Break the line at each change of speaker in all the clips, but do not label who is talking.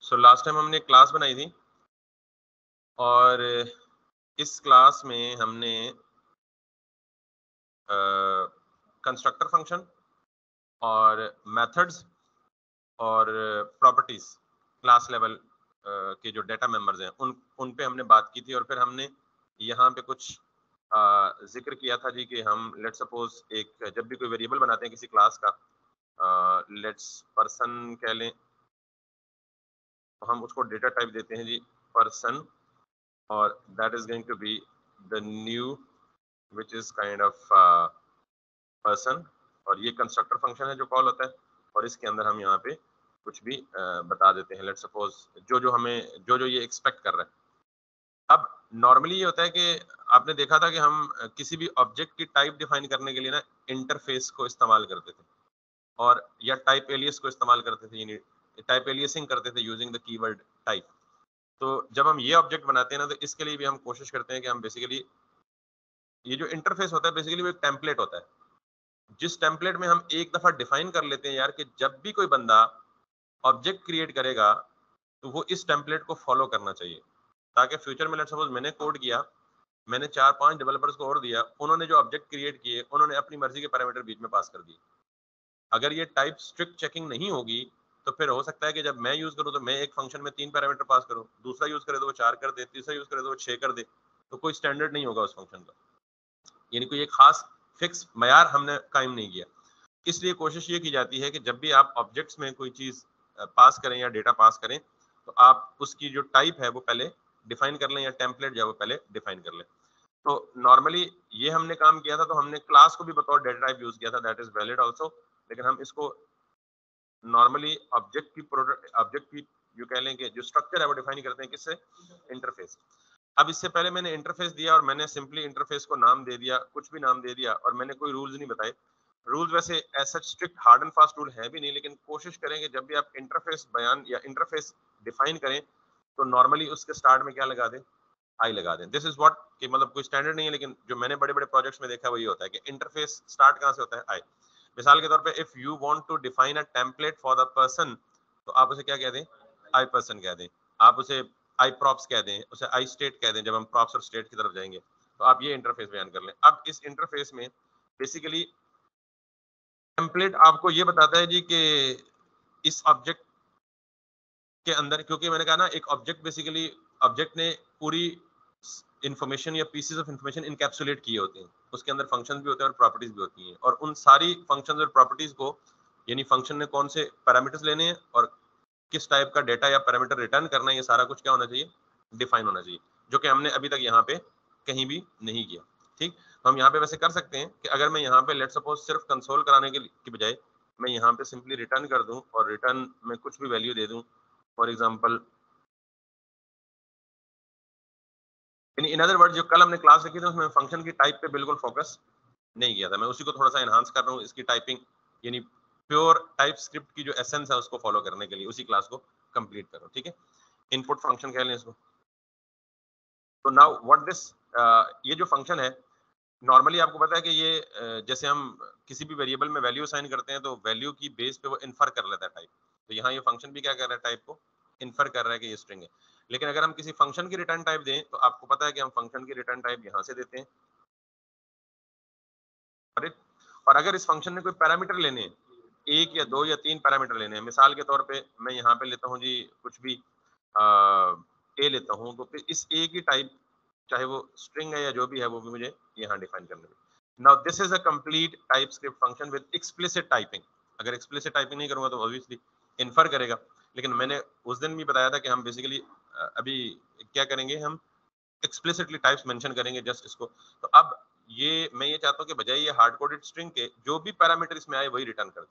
So last time हमने class बनाई थी और इस क्लास में हमने कंस्ट्रक्टर फंक्शन और मेथड्स और प्रॉपर्टीज क्लास लेवल के जो डेटा मेंबर्स हैं उन पे हमने बात की थी। और फिर हमने यहाँ पे कुछ जिक्र किया था जी कि हम लेट्स सपोज एक जब भी कोई वेरिएबल बनाते हैं किसी क्लास का, लेट्स पर्सन कह लें, तो हम उसको डेटा टाइप देते हैं जी पर्सन, और that is going to be the new which is kind of person, और ये कंस्ट्रक्टर फंक्शन है जो कॉल होता है, और इसके अंदर हम यहाँ पे कुछ भी बता देते हैं। लेट्स सपोज जो हमें जो ये एक्सपेक्ट कर रहा है। अब नॉर्मली ये होता है कि आपने देखा था कि हम किसी भी ऑब्जेक्ट की टाइप डिफाइन करने के लिए ना इंटरफेस को इस्तेमाल करते थे, और या टाइप एलियस को इस्तेमाल करते थे, यानी टाइप एलियसिंग करते थे यूजिंग द कीवर्ड टाइप। तो जब हम ये ऑब्जेक्ट बनाते हैं ना, तो इसके लिए भी हम कोशिश करते हैं कि हम बेसिकली ये जो इंटरफेस होता है बेसिकली वो एक टेम्पलेट होता है, जिस टेम्पलेट में हम एक दफा डिफाइन कर लेते हैं यार कि जब भी कोई बंदा ऑब्जेक्ट क्रिएट करेगा तो वो इस टेम्पलेट को फॉलो करना चाहिए, ताकि फ्यूचर में लेट्स सपोज मैंने कोड किया, मैंने 4-5 डेवलपर्स को और दिया, उन्होंने जो ऑब्जेक्ट क्रिएट किए उन्होंने अपनी मर्जी के पैरामीटर बीच में पास कर दिए। अगर ये टाइप स्ट्रिक्ट चेकिंग नहीं होगी तो फिर हो सकता है कि जब मैं यूज करूं तो मैं एक फंक्शन में 3 पैरामीटर पास करूं, दूसरा यूज करे तो वो 4 कर दे, तीसरा यूज करे तो वो 6 कर दे, तो कोई स्टैंडर्ड नहीं होगा उस फंक्शन का, यानी कोई एक खास फिक्स मयार हमने कायम नहीं किया। इसलिए कोशिश ये की जाती है कि जब भी आप ऑब्जेक्ट्स में कोई चीज पास करें या डेटा पास करें तो आप उसकी जो टाइप है वो पहले डिफाइन कर लें, या टेम्पलेट जो है वो पहले डिफाइन कर लें। तो नॉर्मली ये हमने काम किया था, तो हमने क्लास को भी बतौर डेटा टाइप यूज किया था, दैट इज वैलिड आल्सो। लेकिन हम इसको नॉर्मली ऑब्जेक्ट की जो कह लें कि जो स्ट्रक्चर है वो डिफाइन करते हैं किससे, इंटरफेस। अब इससे पहले मैंने इंटरफेस दिया और मैंने सिंपली इंटरफेस को नाम दे दिया, कुछ भी नाम दे दिया, और मैंने कोई रूल्स नहीं बताए। रूल्स वैसे ऐसा strict hard and fast rule है भी नहीं, लेकिन कोशिश करेंगे जब भी आप इंटरफेस बयान या इंटरफेस डिफाइन करें तो नॉर्मली उसके स्टार्ट में क्या लगा दें, आई लगा दें। दिस इज व्हाट कि मतलब कोई स्टैंडर्ड नहीं है, लेकिन जो मैंने बड़े बड़े प्रोजेक्ट्स में देखा है वही होता है कि इंटरफेस स्टार्ट कहाँ से होता है, आई। मिसाल के तौर पे if you want to define a template for the person, तो आप उसे क्या कह दें, आई पर्सन कह दें। आप उसे आई प्रॉप्स कह दें, उसे आई स्टेट कह दें, जब हम प्रॉप्स और स्टेट की तरफ जाएंगे तो आप ये इंटरफेस बयान कर लें। अब इस इंटरफेस में बेसिकली टेम्पलेट आपको ये बताता है जी कि इस ऑब्जेक्ट के अंदर, क्योंकि मैंने कहा ना एक ऑब्जेक्ट बेसिकली ऑब्जेक्ट ने पूरी इंफॉर्मेशन या पीसेस ऑफ इंफॉर्मेशन इनकैप्सुलेट किए होते हैं, उसके अंदर फंक्शंस भी होते हैं और प्रॉपर्टीज भी होती हैं, और उन सारी फंक्शंस और प्रॉपर्टीज को, यानी फंक्शन ने कौन से पैरामीटर्स लेने हैं और किस टाइप का डेटा या पैरामीटर रिटर्न करना है, ये सारा कुछ क्या होना चाहिए, डिफाइन होना चाहिए, जो कि हमने अभी तक यहाँ पे कहीं भी नहीं किया। ठीक, तो हम यहाँ पे वैसे कर सकते हैं कि अगर मैं यहाँ पे लेट सपोज सिर्फ कंसोल कराने की बजाय मैं यहाँ पे सिंपली रिटर्न कर दूं और रिटर्न में कुछ भी वैल्यू दे दूं, for example, in other word जो कल हमने क्लास रखी थी उसमें फंक्शन की टाइप पे बिल्कुल फोकस नहीं किया था, मैं उसी को थोड़ा सा एनहांस कर रहा हूँ, इसकी टाइपिंग यानी प्योर टाइप स्क्रिप्ट की जो एसेंस है उसको फॉलो करने के लिए उसी क्लास को कंप्लीट करो। ठीक है, इनपुट फंक्शन कह लें इसको। तो नाउ व्हाट दिस, ये जो फंक्शन है नॉर्मली आपको पता है कि ये जैसे हम किसी भी वेरिएबल में वैल्यू असाइन करते हैं तो वैल्यू की बेस पे वो इन्फर कर लेता है टाइप, तो यहाँ ये फंक्शन भी क्या कर रहा है, टाइप को इन्फर कर रहा है कि ये स्ट्रिंग है। लेकिन अगर हम किसी फंक्शन की रिटर्न टाइप दें तो आपको पता है कि हम फंक्शन की रिटर्न टाइप यहाँ से देते हैं, और अगर इस फंक्शन में कोई पैरामीटर लेने हैं, 1 या 2 या 3 पैरामीटर लेने हैं, मिसाल के तौर पे मैं यहाँ पे लेता हूँ जी कुछ भी ए लेता हूँ, तो फिर इस ए की टाइप चाहे वो स्ट्रिंग है या जो भी है वो भी मुझे यहाँ डिफाइन करना है। Now this is a complete type script function with explicit typing. अगर एक्सप्लिसिट टाइपिंग नहीं करूंगा तो ऑब्वियसली इन्फर करेगा, लेकिन मैंने उस दिन भी बताया था कि हम बेसिकली अभी क्या करेंगे, हम एक्सप्लिसिटली टाइप्स मेंशन करेंगे जस्ट इसको। तो अब ये मैं ये चाहता हूँ कि बजाय ये हार्ड कोडेड स्ट्रिंग के जो भी पैरामीटर इसमें आए वही रिटर्न कर दे।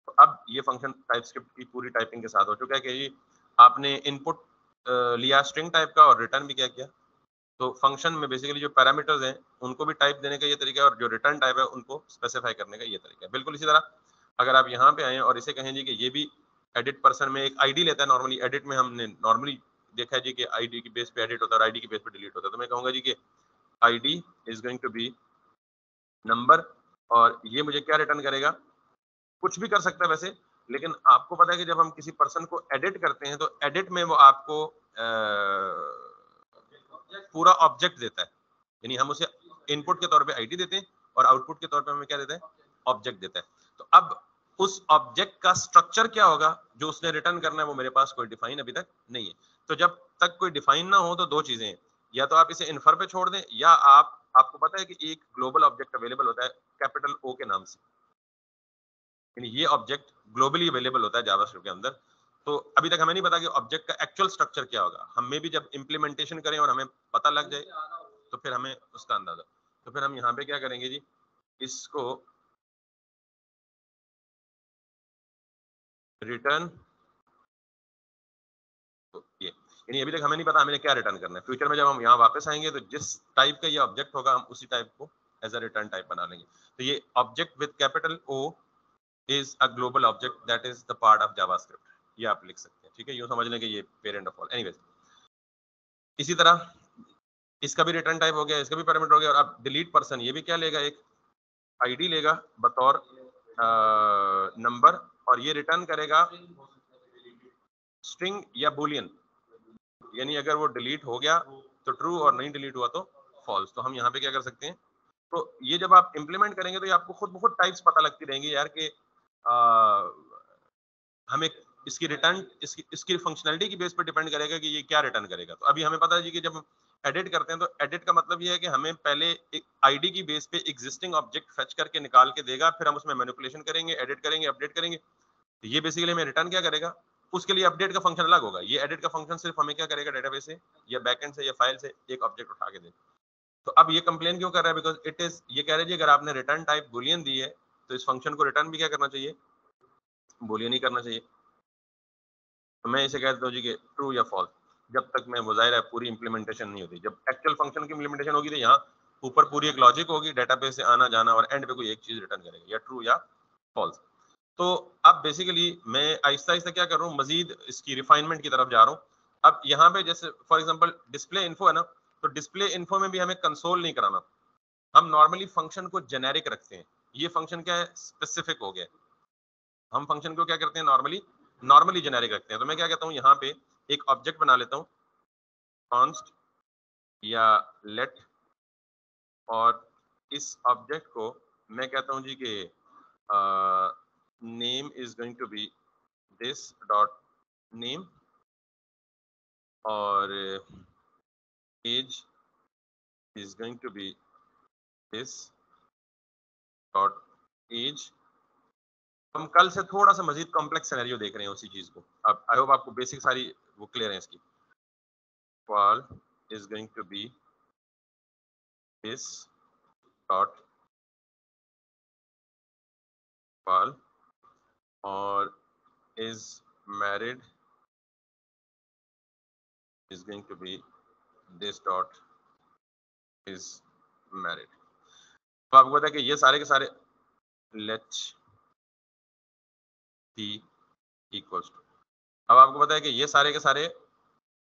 तो अब ये फंक्शन टाइप स्क्रिप्ट की पूरी टाइपिंग के साथ हो चुका है कि जी आपने इनपुट लिया स्ट्रिंग टाइप का और रिटर्न भी क्या किया। तो फंक्शन में बेसिकली जो पैरामीटर्स हैं उनको भी टाइप देने का ये तरीका है, और जो रिटर्न टाइप है उनको स्पेसिफाई करने का ये तरीका है। बिल्कुल इसी तरह अगर आप यहाँ पे आए और इसे कहें जी कि ये भी एडिट पर्सन में एक आईडी लेता है, नॉर्मली एडिट में हमने नॉर्मली देखा है जी कि आईडी की बेस पे एडिट होता है और आईडी की बेस पे डिलीट होता है, तो मैं कहूँगा जी कि ID is going to be number, और ये मुझे क्या रिटर्न करेगा, कुछ भी कर सकता है वैसे, लेकिन आपको पता है कि जब हम किसी पर्सन को एडिट करते हैं तो एडिट में वो आपको पूरा ऑब्जेक्ट देता है, यानी हम उसे इनपुट के तौर पे आईडी देते हैं और आउटपुट के तौर पे हमें क्या देता है, ऑब्जेक्ट देता है। तो अब उस ऑब्जेक्ट का स्ट्रक्चर क्या होगा जो उसने रिटर्न करना है, वो मेरे पास कोई डिफाइन अभी तक नहीं है। तो जब तक कोई डिफाइन ना हो तो दो चीजें हैं, या तो आप इसे इन्फर पे छोड़ दें, या आपको पता है कि एक ग्लोबल ऑब्जेक्ट अवेलेबल होता है कैपिटल ओ के नाम से, यानी ये ऑब्जेक्ट ग्लोबली अवेलेबल होता है जावास्क्रिप्ट के अंदर। तो अभी तक हमें नहीं पता कि ऑब्जेक्ट का एक्चुअल स्ट्रक्चर क्या होगा, हमें भी जब इम्प्लीमेंटेशन करें और हमें पता लग जाए तो फिर हमें उसका अंदाजा। तो फिर हम यहाँ पे क्या करेंगे जी, इसको रिटर्न, तो ये यानी अभी तक हमें नहीं पता हमें क्या रिटर्न करना है। फ्यूचर में जब हम यहाँ वापस आएंगे तो जिस टाइप का ये ऑब्जेक्ट होगा हम उसी टाइप को एज अ रिटर्न टाइप बना लेंगे। तो ये object with capital O is a global object that is the part of JavaScript, ये आप लिख सकते हैं, ठीक है, यूं समझ लें कि ये पेरेंट ऑफ ऑल। एनीवेज, इसी तरह इसका भी रिटर्न टाइप हो गया, इसका भी पैरामीटर हो गया। और अब डिलीट पर्सन, ये भी क्या लेगा, एक आईडी लेगा बतौर नंबर, और ये रिटर्न करेगा स्ट्रिंग या बुलियन, यानी अगर वो डिलीट हो गया तो ट्रू और नहीं डिलीट हुआ तो फॉल्स। तो हम यहाँ पे क्या कर सकते हैं, तो ये जब आप इंप्लीमेंट करेंगे तो ये आपको खुद बहुत टाइप्स पता लगती रहेंगी यार कि हमें इसकी रिटर्न, इसकी फंक्शनैलिटी की बेस पर डिपेंड करेगा कि ये क्या रिटर्न करेगा। तो अभी हमें पता है जी कि जब एडिट करते हैं तो एडिट का मतलब ये है कि हमें पहले एक आईडी की बेस पे एग्जिस्टिंग ऑब्जेक्ट फेच करके निकाल के देगा, फिर हम उसमें मैनिपुलेशन करेंगे, एडिट करेंगे, अपडेट करेंगे। तो ये बेसिकली हमें रिटर्न क्या करेगा, उसके लिए अपडेट का फंक्शन अलग होगा। ये एडिट का फंक्शन सिर्फ हमें क्या करेगा, डेटाबेस से या बैकएंड से या फाइल से एक ऑब्जेक्ट उठा के दे। तो अब ये कंप्लेन क्यों कर रहा है, बिकॉज इट इज, ये कह रहे जी अगर आपने रिटर्न टाइप बुलियन दी है तो इस फंक्शन को रिटर्न भी क्या करना चाहिए, बुलियन ही करना चाहिए। तो मैं इसे कह देता हूँ जी कि ट्रू या फॉल्स, जब तक मैं वो ज़ाहिर है पूरी इंप्लीमेंटेशन नहीं होती। जब एक्चुअल फंक्शन की इंप्लीमेंटेशन होगी तो यहाँ ऊपर पूरी एक लॉजिक होगी, डेटाबेस से आना जाना, और एंड पे कोई एक चीज रिटर्न करेगा, या ट्रू या फॉल्स। तो अब बेसिकली मैं आहिस्ता आहिस्ता क्या कर रहा हूँ, मजीद इसकी रिफाइनमेंट की तरफ जा रहा हूँ। अब यहाँ पे जैसे फॉर एग्जांपल डिस्प्ले इन्फो है ना, तो डिस्प्ले इन्फो में भी हमें कंसोल नहीं कराना, हम नॉर्मली फंक्शन को जेनेरिक रखते हैं। ये फंक्शन क्या है, स्पेसिफिक हो गया। हम फंक्शन को क्या करते हैं, नॉर्मली जेनेरिक रखते हैं। तो मैं क्या कहता हूँ, यहाँ पे एक ऑब्जेक्ट बना लेता हूँ कॉन्स्ट या लेट, और इस ऑब्जेक्ट को मैं कहता हूँ जी कि name is going to be this dot name, और age is going to be this dot age. हम कल से थोड़ा सा मजीद कॉम्प्लेक्स सिनेरियो देख रहे हैं उसी चीज को। अब आई होप आपको बेसिक सारी वो क्लियर है इसकी। Val is going to be this dot val, और is married is going to be this dot is married। तो आपको पता है कि ये सारे के सारे let p equals to, अब आपको पता है कि ये सारे के सारे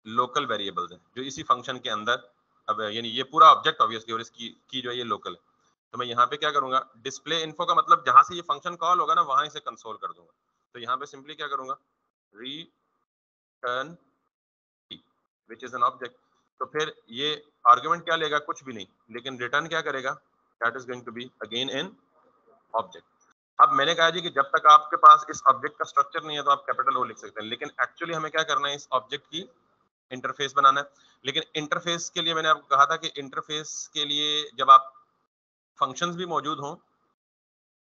लोकल वेरिएबल्स हैं जो इसी फंक्शन के अंदर, अब यानी ये पूरा ऑब्जेक्ट ऑब्वियसली, और इसकी की जो है ये लोकल है। तो मैं यहाँ पे क्या करूंगा, डिस्प्ले इन्फो का मतलब जहां से ये फंक्शन कॉल होगा ना वहां से कंसोल कर दूंगा। तो यहाँ पे सिंपली क्या करूंगा, return which is an object. तो फिर ये आर्गुमेंट क्या लेगा, कुछ भी नहीं, लेकिन रिटर्न क्या करेगा, that is going to be again an object. अब मैंने कहा जी कि जब तक आपके पास इस ऑब्जेक्ट का स्ट्रक्चर नहीं है तो आप कैपिटल ओ लिख सकते हैं, लेकिन एक्चुअली हमें क्या करना है, इस ऑब्जेक्ट की इंटरफेस बनाना है। लेकिन इंटरफेस के लिए मैंने आपको कहा था कि इंटरफेस के लिए जब आप फंक्शंस भी मौजूद हों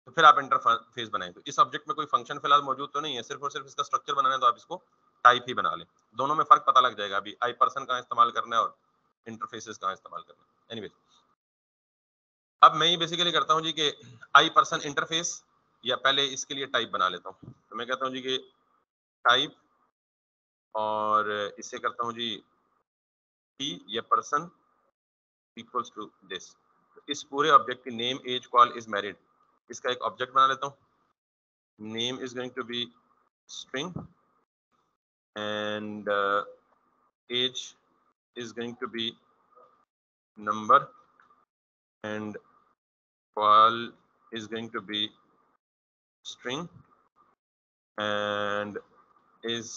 तो फिर आप इंटरफेस बनाएं। तो इस ऑब्जेक्ट में कोई फंक्शन फिलहाल मौजूद तो नहीं है, सिर्फ और सिर्फ इसका स्ट्रक्चर बनाना है, तो आप इसको टाइप ही बना लें। दोनों में फर्क पता लग जाएगा, अभी आई पर्सन कहाँ इस्तेमाल करना है और इंटरफेसेस कहाँ इस्तेमाल करना है। एनीवेज, अब मैं ये बेसिकली करता हूँ जी कि आई पर्सन इंटरफेस, या पहले इसके लिए टाइप बना लेता हूँ। तो मैं कहता हूँ जी कि टाइप, और इससे करता हूँ जी p या पर्सन इक्वल्स टू दिस। इस पूरे ऑब्जेक्ट की name age call is married, इसका एक ऑब्जेक्ट बना लेता हूँ। Name is going to be string and age is going to be number and val is going to be string and is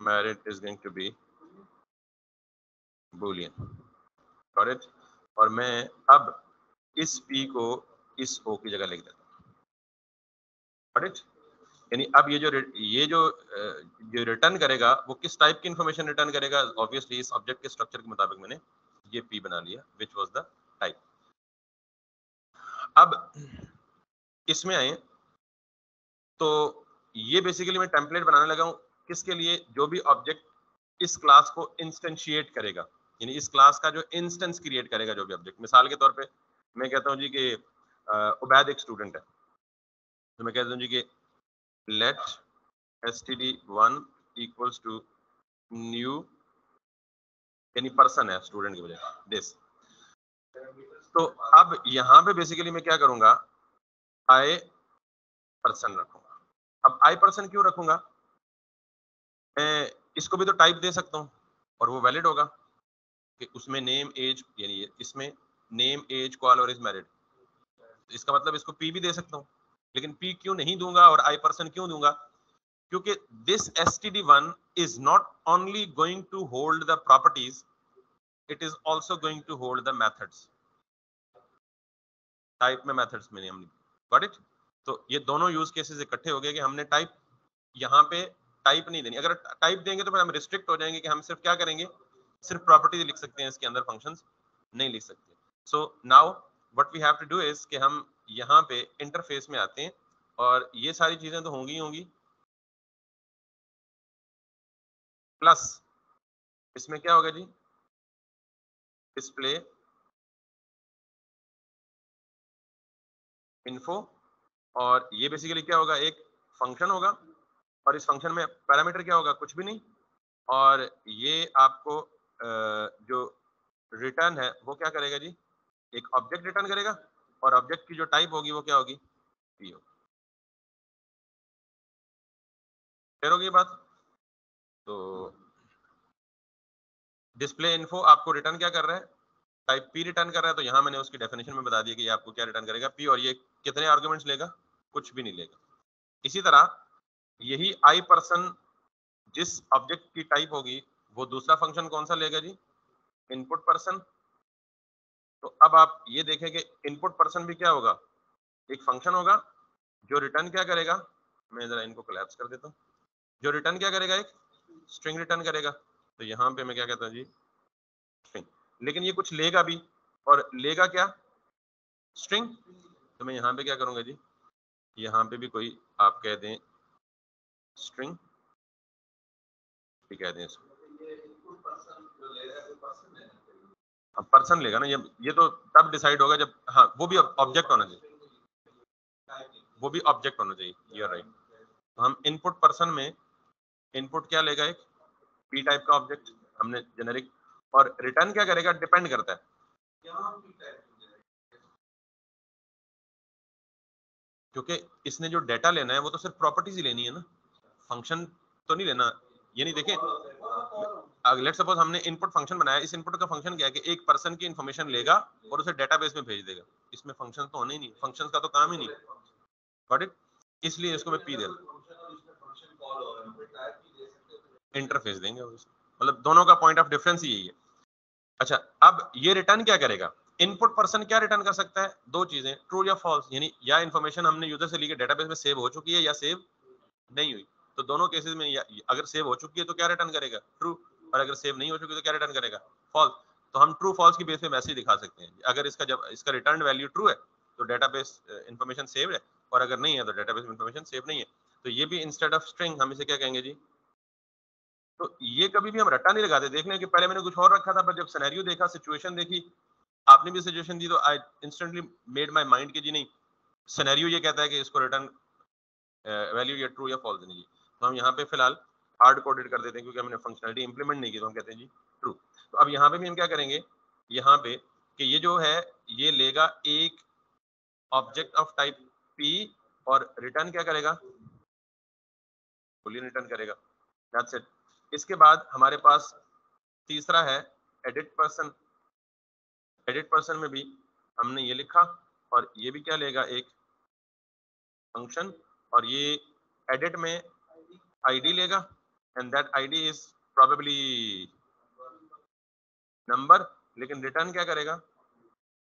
married is going to be boolean, got it? और मैं अब इस p को इस o की जगह लिख देता हूँ, got it? यानी अब ये जो रिटर्न करेगा वो किस टाइप की इंफॉर्मेशन रिटर्न करेगा? ऑब्वियसली इस ऑब्जेक्ट के स्ट्रक्चर के मुताबिक मैंने ये p बना लिया, which was the type. अब इसमें आए तो ये बेसिकली मैं टेम्पलेट बनाने लगा हूं किसके लिए? जो भी ऑब्जेक्ट इस क्लास को इंस्टेंशिएट करेगा, यानी इस क्लास का जो इंस्टेंस क्रिएट करेगा जो भी ऑब्जेक्ट। मिसाल के तौर पे मैं कहता हूं जी कि उबैद एक स्टूडेंट है, तो मैं कहता हूं जी कि let std1 equals to new, यानी पर्सन है स्टूडेंट की वजह दिस। तो अब यहाँ पे बेसिकली मैं क्या करूंगा, आई पर्सन रखूंगा। अब आई पर्सन क्यों रखूंगा? मैं इसको भी तो टाइप दे सकता हूँ और वो वैलिड होगा कि उसमें नेम एज, यानी इसमें नेम एज कॉल और इज मैरिड, इसका मतलब इसको पी भी दे सकता हूँ। लेकिन पी क्यों नहीं दूंगा और आई पर्सन क्यों दूंगा? क्योंकि this std1 is not only going to hold the properties, it is also going to hold the methods. Type में मेथड्स में नहीं हमने, गॉट इट? तो ये दोनों यूज केसेस इकट्ठे हो गए कि हमने टाइप यहाँ पे टाइप नहीं देनी। अगर टाइप देंगे तो फिर हम रिस्ट्रिक्ट हो जाएंगे कि हम सिर्फ क्या करेंगे, सिर्फ प्रॉपर्टी लिख सकते हैं, इसके अंदर फंक्शंस नहीं लिख सकते। So now what we have to do is कि हम यहाँ पे इंटरफेस में आते हैं और ये सारी चीजें तो होंगी होंगी, प्लस इसमें क्या होगा जी, डिस्प्ले इन्फो, और ये बेसिकली क्या होगा, एक फंक्शन होगा और इस फंक्शन में पैरामीटर क्या होगा, कुछ भी नहीं। और ये आपको जो रिटर्न है वो क्या करेगा जी, एक ऑब्जेक्ट रिटर्न करेगा और ऑब्जेक्ट की जो टाइप होगी वो क्या होगी, पी होगी। क्लियर होगी बात? तो डिस्प्ले इन्फो आपको रिटर्न क्या कर रहा है, टाइप पी रिटर्न कर रहा है। तो यहाँ मैंने उसकी डेफिनेशन में बता दिया कि ये आपको क्या रिटर्न करेगा, पी, और ये कितने आर्गुमेंट्स लेगा, कुछ भी नहीं लेगा। इसी तरह यही आई पर्सन जिस ऑब्जेक्ट की टाइप होगी वो दूसरा फंक्शन कौन सा लेगा जी, इनपुट पर्सन। तो अब आप ये देखें कि इनपुट पर्सन भी क्या होगा, एक फंक्शन होगा जो रिटर्न क्या करेगा, मैं जरा इनको कोलैप्स कर देता हूँ, जो रिटर्न क्या करेगा, एक स्ट्रिंग रिटर्न करेगा। तो यहाँ पे मैं क्या कहता हूँ जी, स्ट्रिंग, लेकिन ये कुछ लेगा भी, और लेगा क्या, स्ट्रिंग। तो मैं यहाँ पे क्या करूंगा जी, यहाँ पे भी कोई आप कह दें स्ट्रिंग, कह दें इसको, पर्सन लेगा ना, ये तो तब डिसाइड होगा जब, हाँ वो भी ऑब्जेक्ट होना चाहिए, वो भी ऑब्जेक्ट होना चाहिए, यू आर राइट। तो हम इनपुट पर्सन में इनपुट क्या लेगा, एक पी टाइप का ऑब्जेक्ट हमने जेनेरिक, और रिटर्न क्या करेगा, डिपेंड करता है, क्योंकि इसने जो डेटा लेना है वो तो सिर्फ प्रॉपर्टीज ही लेनी है ना, फंक्शन तो नहीं लेना। ये नहीं देखें, लेट सपोज हमने इनपुट फंक्शन बनाया, इस इनपुट का फंक्शन क्या है कि एक पर्सन की इंफॉर्मेशन लेगा और उसे डेटाबेस में भेज देगा। इसमें फंक्शन तो होने ही नहीं, फंक्शंस का तो काम ही नहीं, गॉट इट? इसलिए इसको मैं पी दे दूं, इंटरफेस देंगे मतलब दोनों का पॉइंट ऑफ डिफरेंस ही यही है। अच्छा, अब ये रिटर्न क्या करेगा, इनपुट पर्सन क्या रिटर्न कर सकता है, दो चीजें, ट्रू या फॉल्स, यानी या इंफॉर्मेशन हमने यूजर से ली के डेटाबेस में सेव हो चुकी है या सेव नहीं हुई। तो दोनों केसेस में अगर सेव हो चुकी है तो क्या रिटर्न करेगा, ट्रू, और अगर सेव नहीं हो चुकी तो क्या रिटर्न करेगा, फॉल्स। तो हम ट्रू फॉल्स की बेस पे मैसेज दिखा सकते हैं, अगर जब इसका रिटर्न वैल्यू ट्रू है तो डेटाबेस इंफॉर्मेशन सेव है, और अगर नहीं है तो डेटाबेस इंफॉर्मेशन सेव नहीं है। तो ये भी इंस्टेड ऑफ स्ट्रिंग हम इसे क्या कहेंगे जी, तो ये कभी भी हम रट्टा नहीं लगाते। देखने के पहले मैंने कुछ और रखा था, पर जब सिनेरियो देखा, सिचुएशन देखी, आपने भी सिचुएशन दी, तो I instantly made my mind कि जी नहीं, सिनेरियो ये कहता है कि इसको रिटर्न वैल्यू या ट्रू या फॉल्स देनी चाहिए। तो हम यहाँ पे फिलहाल हार्ड कोडेड कर देते हैं, क्योंकि हमने फंक्शनलिटी इंप्लीमेंट नहीं की, तो हम कहते हैं जी ट्रू। तो अब यहाँ पे भी हम क्या करेंगे, यहाँ पे कि ये जो है ये लेगा एक ऑब्जेक्ट ऑफ टाइप पी और रिटर्न क्या करेगा, बूलियन रिटर्न करेगा, दैट्स इट। इसके बाद हमारे पास तीसरा है एडिट पर्सन। एडिट पर्सन में भी हमने ये लिखा और ये भी क्या लेगा, एक फंक्शन, और ये एडिट में आईडी लेगा and that ID is probably number, लेकिन रिटर्न क्या करेगा,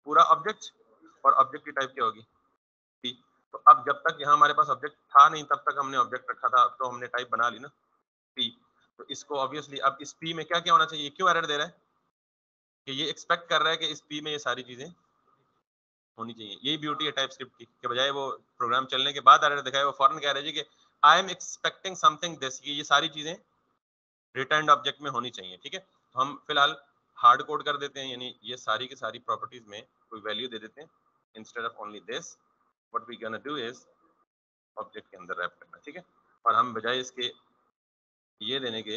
पूरा ऑब्जेक्ट, और ऑब्जेक्ट की टाइप क्या होगी, पी। तो अब जब तक यहाँ हमारे पास ऑब्जेक्ट था नहीं तब तक हमने ऑब्जेक्ट रखा था, तो हमने टाइप बना ली ना पी। तो इसको ऑब्वियसली अब इस पी में क्या क्या होना चाहिए, क्यों एरर दे रहा है कि ये एक्सपेक्ट कर रहा है कि इस पी में ये सारी चीजें होनी चाहिए। यही ब्यूटी है टाइप स्क्रिप्ट की, के बजाय वो प्रोग्राम चलने के बाद एरर दिखाए, वो फौरन कह रहे हैं कि I am expecting something this, ये सारी चीजें रिटर्न ऑब्जेक्ट में होनी चाहिए। ठीक है, तो हम फिलहाल हार्ड कोड कर देते हैं, यानी ये सारी की सारी प्रॉपर्टीज में कोई वैल्यू दे देते हैं instead of only this, what we gonna do is object के अंदर रैप करना। ठीक है, और हम बजाय इसके ये देने के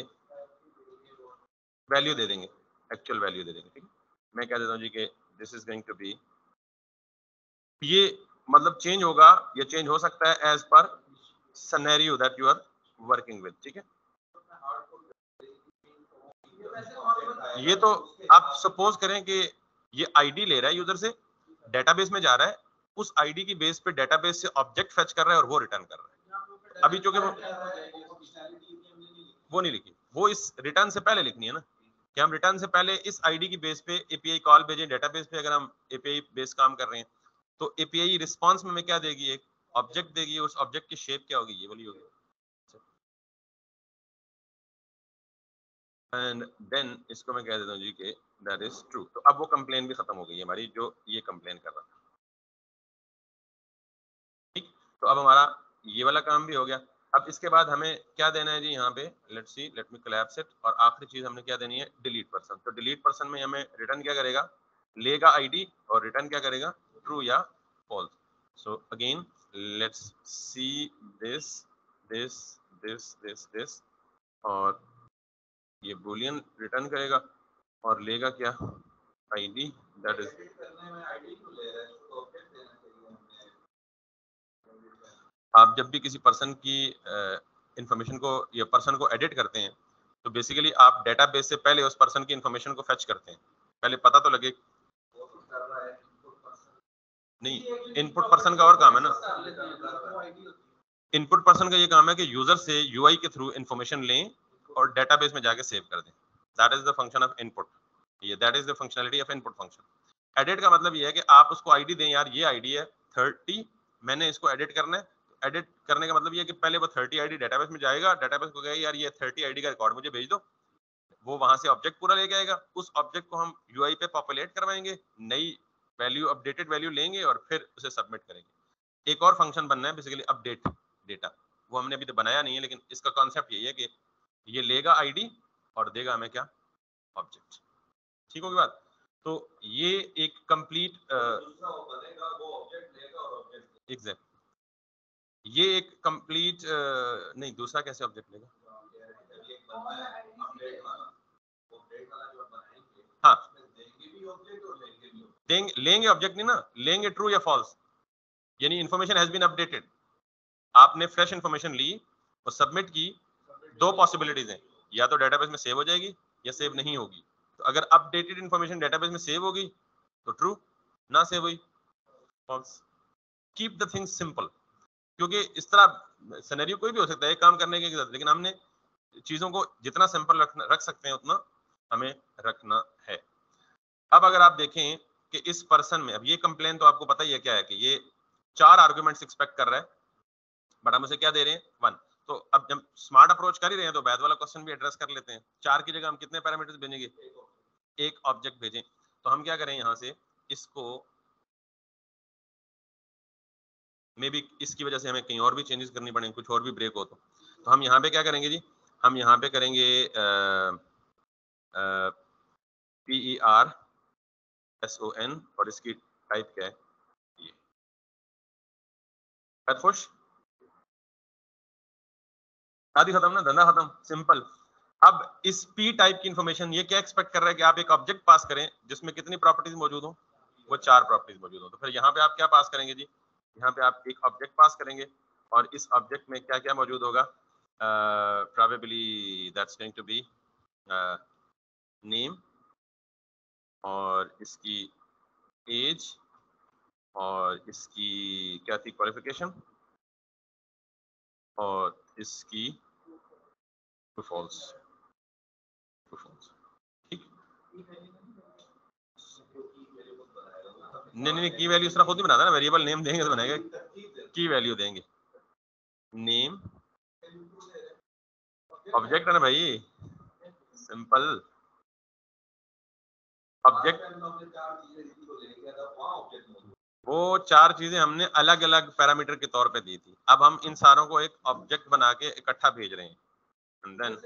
वैल्यू दे देंगे, एक्चुअल वैल्यू दे देंगे। ठीक है, मैं कह देता हूँ जी कि this is going to be, ये मतलब चेंज होगा, ये चेंज हो सकता है एज पर scenario that you are working with. ठीक है, ये तो आप सपोज करें कि ये आईडी ले रहा है यूजर से, डेटाबेस में जा रहा है, उस आईडी की बेस पे डेटाबेस से ऑब्जेक्ट फेच कर रहा है और वो रिटर्न कर रहा है। अभी चूंकि वो नहीं लिखी, वो इस रिटर्न से पहले लिखनी है ना, कि हम रिटर्न से पहले इस आईडी की बेस पे एपीआई कॉल भेजें डेटाबेस पे। अगर हम एपीआई बेस काम कर रहे हैं तो एपीआई रिस्पांस में हमें क्या देगी, एक ऑब्जेक्ट देगी, उस ऑब्जेक्ट की शेप क्या होगी, ये वाली होगी, एंड देन इसको मैं कह देता हूँ जी कि दैट इज ट्रू। तो अब वो कंप्लेन भी खत्म हो गई है हमारी, जो ये कंप्लेन कर रहा था। ठीक, तो अब हमारा ये वाला काम भी हो गया। अब इसके बाद हमें क्या देना है जी, यहाँ पे let's see, let me collapse it, और आखिरी चीज हमने क्या देनी है, डिलीट पर्सन। तो डिलीट पर्सन में हमें रिटर्न क्या करेगा, लेगा आईडी और रिटर्न क्या करेगा, ट्रू या false. So again let's see this this this this this, और ये बूलियन रिटर्न करेगा और लेगा क्या, आईडी, दैट इज, आप जब भी किसी पर्सन की इंफॉर्मेशन को या पर्सन को एडिट करते हैं तो बेसिकली आप डेटाबेस से पहले उस पर्सन की इंफॉर्मेशन को फेच करते हैं, पहले पता तो लगे। नहीं, इनपुट पर्सन का और काम है ना, इनपुट पर्सन का ये काम है कि यूजर से यूआई के थ्रू इंफॉर्मेशन लें और डेटाबेस में जाके सेव कर दें। That is the function of input, ये that is the functionality of input function. Edit का मतलब ये है कि आप उसको आईडी दें, यार ये आईडी है 30, मैंने इसको एडिट करना है। एडिट करने का मतलब ये है कि पहले वो 30 आईडी डेटाबेस में जाएगा, डेटाबेस को कहेगा यार ये 30 आईडी का रिकॉर्ड मुझे भेज दो, वो वहां से ऑब्जेक्ट पूरा लेके आएगा, उस ऑब्जेक्ट को हम यूआई पे पॉपुलेट करवाएंगे, नई वैल्यू अपडेटेड वैल्यू लेंगे और फिर उसे सबमिट करेंगे। एक और फंक्शन बनना है बेसिकली अपडेट डेटा, वो हमने अभी तो बनाया नहीं है, लेकिन इसका कॉन्सेप्ट यही है कि ये लेगा आईडी और देगा हमें क्या, ऑब्जेक्ट। ठीक होगी बात। तो ये एक कंप्लीट एग्जैक्ट, ये एक कंप्लीट नहीं, दूसरा कैसे ऑब्जेक्ट लेगा, हाँ देंगे, लेंगे ऑब्जेक्ट नहीं ना, लेंगे ट्रू या फॉल्स, यानी इंफॉर्मेशन हैज बीन अपडेटेड। आपने फ्रेश इंफॉर्मेशन ली और सबमिट की, दो पॉसिबिलिटीज हैं, या तो डेटाबेस में सेव हो जाएगी या सेव नहीं होगी। तो अगर अपडेटेड इंफॉर्मेशन डेटाबेस में सेव होगी तो ट्रू, ना सेव हुई false. Keep the things simple, क्योंकि इस तरह सिनेरियो कोई भी हो सकता है एक काम करने के साथ, लेकिन हमने चीजों को जितना सिंपल रख सकते हैं उतना हमें रखना है। अब अगर आप देखें कि इस पर्सन में, अब ये कंप्लेन तो आपको पता ही है क्या है, कि ये 4 आर्गुमेंट्स एक्सपेक्ट कर रहा है, बट हम उसे क्या दे रहे हैं, 1। तो अब जब स्मार्ट अप्रोच कर ही रहे हैं तो बैद वाला क्वेश्चन भी एड्रेस कर लेते हैं। 4 की जगह हम कितने पैरामीटर्स भेजेंगे, एक ऑब्जेक्ट भेजें। तो हम क्या करें, यहाँ से इसको मे बी इसकी वजह से हमें कहीं और भी चेंजेस करनी पड़े, कुछ और भी ब्रेक हो तो हम यहाँ पे क्या करेंगे जी, हम यहाँ पे करेंगे PERSON और इसकी टाइप क्या है, ये खुश, शादी खत्म ना, धंधा खत्म, सिंपल। अब इस पी टाइप की इंफॉर्मेशन ये क्या एक्सपेक्ट कर रहा है कि आप एक ऑब्जेक्ट पास करें जिसमें कितनी प्रॉपर्टीज मौजूद हो, वो 4 प्रॉपर्टीज मौजूद हो। तो फिर यहाँ पे आप क्या पास करेंगे जी, यहाँ पे आप एक ऑब्जेक्ट पास करेंगे और इस ऑब्जेक्ट में क्या क्या मौजूद होगा, probably that's going to be name और इसकी एज और इसकी क्या थी क्वालिफिकेशन, और इसकी ट्रू फॉल्स, ठीक। नहीं, की वैल्यू इसरा खुद ही बनाता है ना, वेरिएबल नेम देंगे तो बनाएगा, की वैल्यू देंगे, नेम ऑब्जेक्ट है ना भाई, सिंपल ऑब्जेक्ट। वो 4 चीजें हमने अलग अलग पैरामीटर के तौर पे दी थी, अब हम इन सारों को एक ऑब्जेक्ट बना के इकट्ठा भेज रहे हैं। एंड देन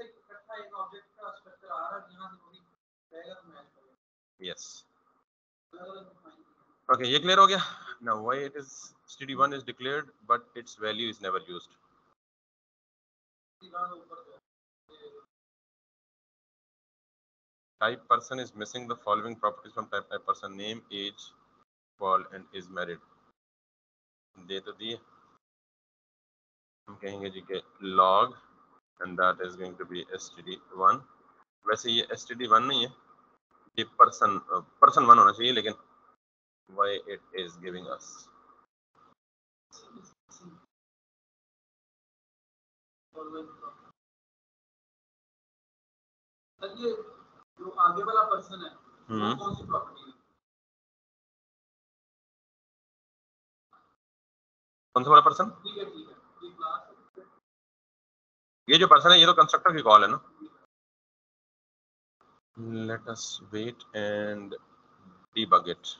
यस, ओके, ये क्लियर हो गया। Now why it is std1 is declared but its value is never used. Type person is missing the following properties from type person: name, age, call and is married. दे तो दिए, हम कहेंगे जी के log and that is going to be std1. वैसे ये std1 नहीं है, ये person 1 होना चाहिए, लेकिन why it is giving us
ये जो आगे वाला पर्सन है वो कौन सी प्रॉपर्टी है?
कौन सा वाला पर्सन?
ठीक है, ये क्लास,
ये जो पर्सन है ये तो कंस्ट्रक्टर की कॉल है ना। Let us wait and debug it.